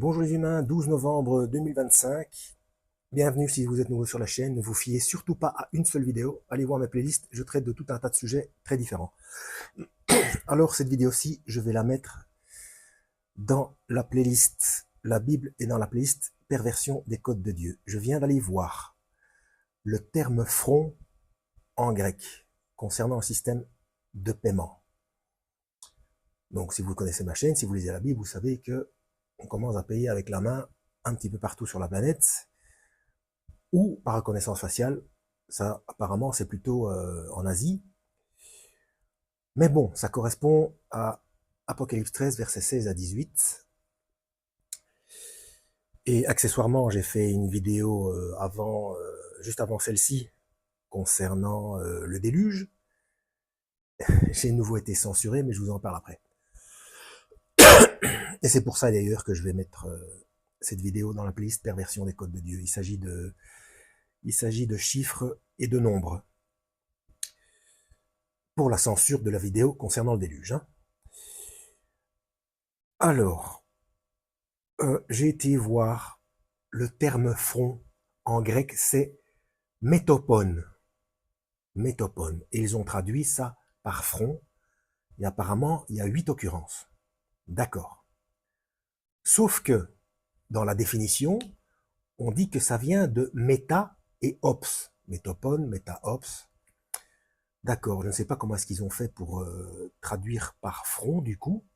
Bonjour les humains, 12 novembre 2025. Bienvenue si vous êtes nouveau sur la chaîne. Ne vous fiez surtout pas à une seule vidéo. Allez voir mes playlists, je traite de tout un tas de sujets très différents. Alors cette vidéo-ci, je vais la mettre dans la playlist La Bible et dans la playlist Perversion des codes de Dieu. Je viens d'aller voir le terme front en grec concernant un système de paiement. Donc si vous connaissez ma chaîne, si vous lisez la Bible, vous savez que on commence à payer avec la main un petit peu partout sur la planète, ou par reconnaissance faciale. Ça, apparemment, c'est plutôt en Asie. Mais bon, ça correspond à Apocalypse 13, versets 16 à 18. Et accessoirement, j'ai fait une vidéo juste avant celle-ci, concernant le déluge. J'ai de nouveau été censuré, mais je vous en parle après. Et c'est pour ça d'ailleurs que je vais mettre cette vidéo dans la playlist Perversion des codes de Dieu. Il s'agit de chiffres et de nombres pour la censure de la vidéo concernant le déluge. Alors, j'ai été voir le terme front en grec, c'est métopone. Métopone. Et ils ont traduit ça par front. Et apparemment, il y a 8 occurrences. D'accord. Sauf que, dans la définition, on dit que ça vient de méta et ops. Métopone, méta, ops. D'accord, je ne sais pas comment est-ce qu'ils ont fait pour traduire par front, du coup.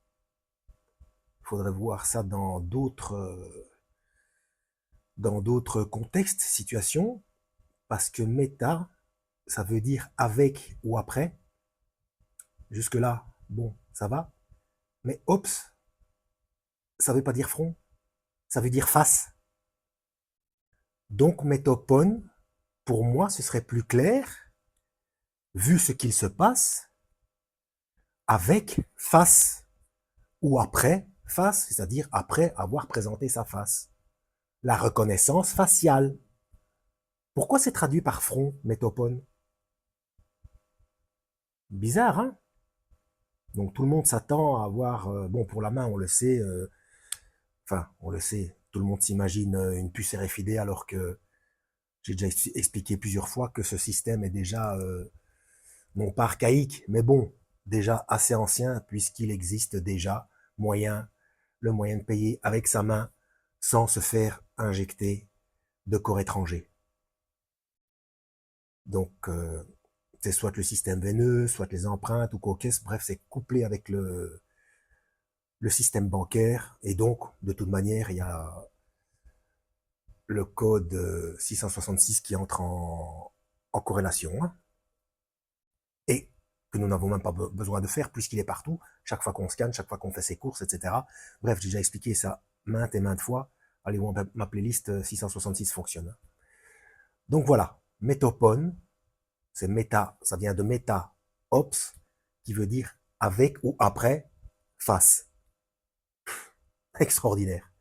Il faudrait voir ça dans d'autres contextes, situations, parce que méta, ça veut dire avec ou après. Jusque-là, bon, ça va. Mais ops, ça veut pas dire front, ça veut dire face. Donc métopone, pour moi, ce serait plus clair, vu ce qu'il se passe, avec face ou après face, c'est-à-dire après avoir présenté sa face. La reconnaissance faciale. Pourquoi c'est traduit par front, métopone? Bizarre, hein? Donc tout le monde s'attend à avoir, bon pour la main on le sait, enfin on le sait, tout le monde s'imagine une puce RFID alors que j'ai déjà expliqué plusieurs fois que ce système est déjà, non pas archaïque, mais bon, déjà assez ancien puisqu'il existe déjà le moyen de payer avec sa main sans se faire injecter de corps étranger. Donc c'est soit le système veineux, soit les empreintes ou quoi que ce soit, bref, c'est couplé avec le système bancaire, et donc, de toute manière, il y a le code 666 qui entre en corrélation, hein, et que nous n'avons même pas besoin de faire, puisqu'il est partout, chaque fois qu'on scanne, chaque fois qu'on fait ses courses, etc. Bref, j'ai déjà expliqué ça maintes et maintes fois. Allez voir ma playlist 666 fonctionne. Donc voilà, métopone, c'est méta, ça vient de méta ops, qui veut dire avec ou après, face. Extraordinaire.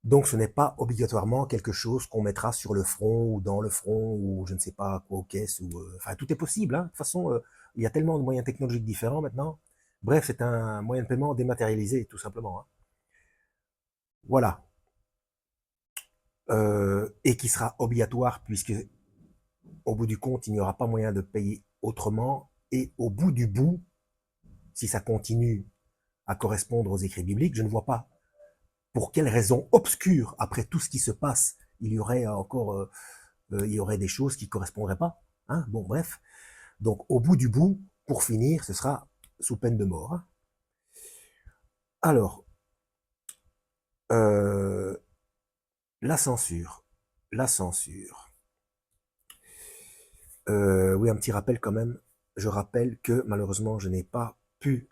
Donc ce n'est pas obligatoirement quelque chose qu'on mettra sur le front ou dans le front ou je ne sais pas quoi aux caisses ou enfin tout est possible. Hein. De toute façon, il y a tellement de moyens technologiques différents maintenant. Bref, c'est un moyen de paiement dématérialisé tout simplement. Hein. Voilà. Et qui sera obligatoire puisque au bout du compte, il n'y aura pas moyen de payer autrement. Et au bout du bout, si ça continue à correspondre aux écrits bibliques, je ne vois pas pour quelle raison obscure, après tout ce qui se passe, il y aurait encore il y aurait des choses qui ne correspondraient pas. Hein. Bon, bref. Donc, au bout du bout, pour finir, ce sera sous peine de mort. Hein. Alors, euh, la censure. La censure. Oui, un petit rappel quand même. Je rappelle que malheureusement, je n'ai pas pu,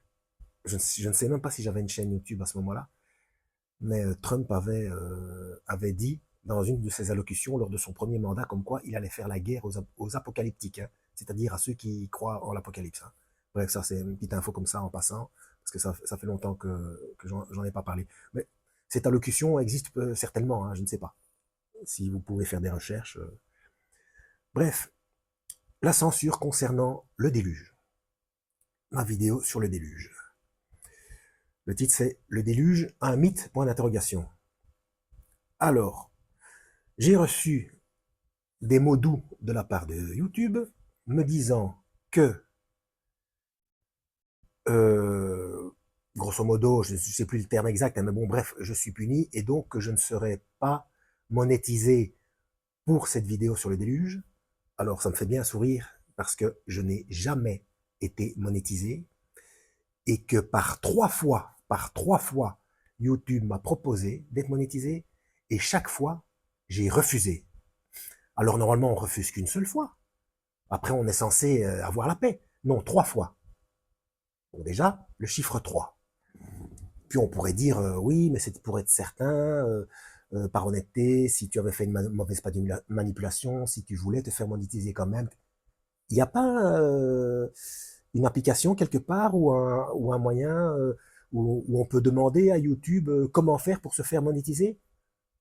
je ne sais même pas si j'avais une chaîne YouTube à ce moment-là, mais Trump avait dit dans une de ses allocutions lors de son premier mandat comme quoi il allait faire la guerre aux apocalyptiques, hein, c'est-à-dire à ceux qui croient en l'apocalypse. Hein. Bref, ça c'est une petite info comme ça en passant, parce que ça fait longtemps que j'en ai pas parlé. Mais cette allocution existe certainement, hein, je ne sais pas. Si vous pouvez faire des recherches. Bref, la censure concernant le déluge. Ma vidéo sur le déluge. Le titre c'est « Le déluge, un mythe ?» point d'interrogation. Alors, j'ai reçu des mots doux de la part de YouTube me disant que, grosso modo, je ne sais plus le terme exact, hein, mais bon, bref, je suis puni et donc que je ne serai pas monétisé pour cette vidéo sur le déluge. Alors, ça me fait bien sourire parce que je n'ai jamais été monétisé et que par trois fois, YouTube m'a proposé d'être monétisé et chaque fois, j'ai refusé. Alors, normalement, on refuse qu'une seule fois. Après, on est censé avoir la paix. Non, 3 fois. Donc déjà, le chiffre 3. Puis on pourrait dire, oui, mais c'est pour être certain, par honnêteté, si tu avais fait une mauvaise manipulation, si tu voulais te faire monétiser quand même. Il n'y a pas une application quelque part ou un moyen où on peut demander à YouTube comment faire pour se faire monétiser.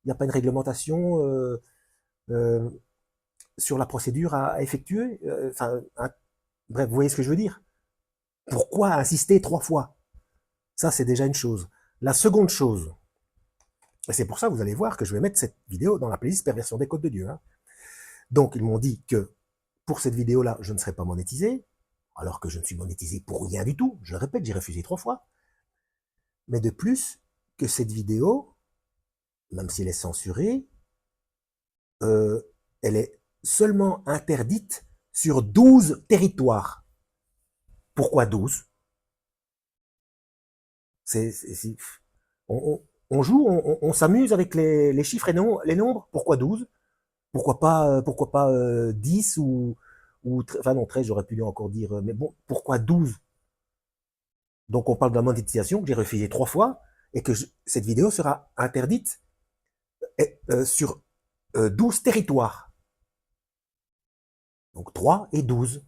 Il n'y a pas une réglementation euh, sur la procédure à effectuer. Bref, vous voyez ce que je veux dire. Pourquoi insister 3 fois? Ça, c'est déjà une chose. La seconde chose, et c'est pour ça que vous allez voir que je vais mettre cette vidéo dans la playlist Perversion des codes de Dieu. Hein. Donc, ils m'ont dit que pour cette vidéo-là, je ne serai pas monétisé, alors que je ne suis monétisé pour rien du tout. Je le répète, j'ai refusé 3 fois. Mais de plus, que cette vidéo, même si elle est censurée, elle est seulement interdite sur 12 territoires. Pourquoi 12? On joue, on s'amuse avec les chiffres et les nombres. Pourquoi 12? Pourquoi pas 10 enfin non, 13, j'aurais pu encore dire, mais bon, pourquoi 12? Donc on parle de la monétisation que j'ai refusé 3 fois et que cette vidéo sera interdite sur 12 territoires. Donc 3 et 12.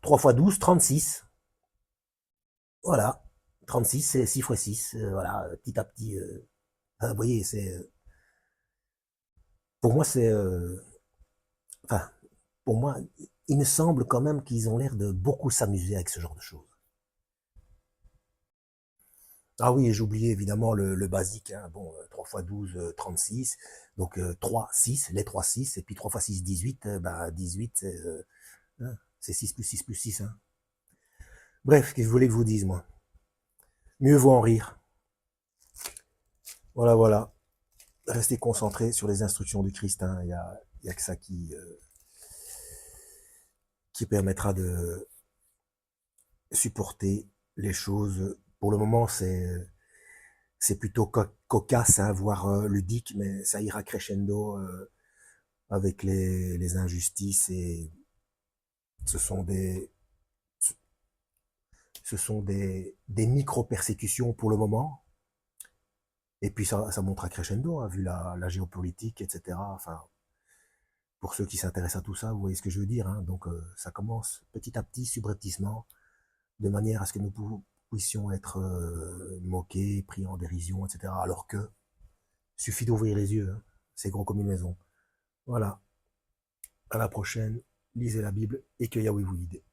3 fois 12, 36. Voilà. 36, c'est 6 fois 6. Voilà, petit à petit. Vous voyez, c'est... pour moi, c'est... enfin, pour moi, il me semble quand même qu'ils ont l'air de beaucoup s'amuser avec ce genre de choses. Ah oui, et j'ai oublié évidemment le basique. Hein. Bon, 3 fois 12, 36. Donc 3, 6, les 3, 6. Et puis 3 fois 6, 18. 18, c'est 6 plus 6 plus 6. Hein. Bref, qu'est-ce que vous voulez que je vous dise, moi? Mieux vaut en rire. Voilà, voilà. Restez concentrés sur les instructions du Christ. Hein. Il y a que ça qui permettra de supporter les choses. Pour le moment, c'est plutôt cocasse, hein, voire ludique, mais ça ira crescendo avec les injustices et ce sont des micro-persécutions pour le moment. Et puis ça monte à crescendo, hein, vu la géopolitique, etc. Enfin, pour ceux qui s'intéressent à tout ça, vous voyez ce que je veux dire. Hein. Donc ça commence petit à petit, subrepticement, de manière à ce que nous puissions être moqués, pris en dérision, etc. Alors que suffit d'ouvrir les yeux, hein. C'est gros comme une maison. Voilà. À la prochaine. Lisez la Bible et que Yahweh vous guide.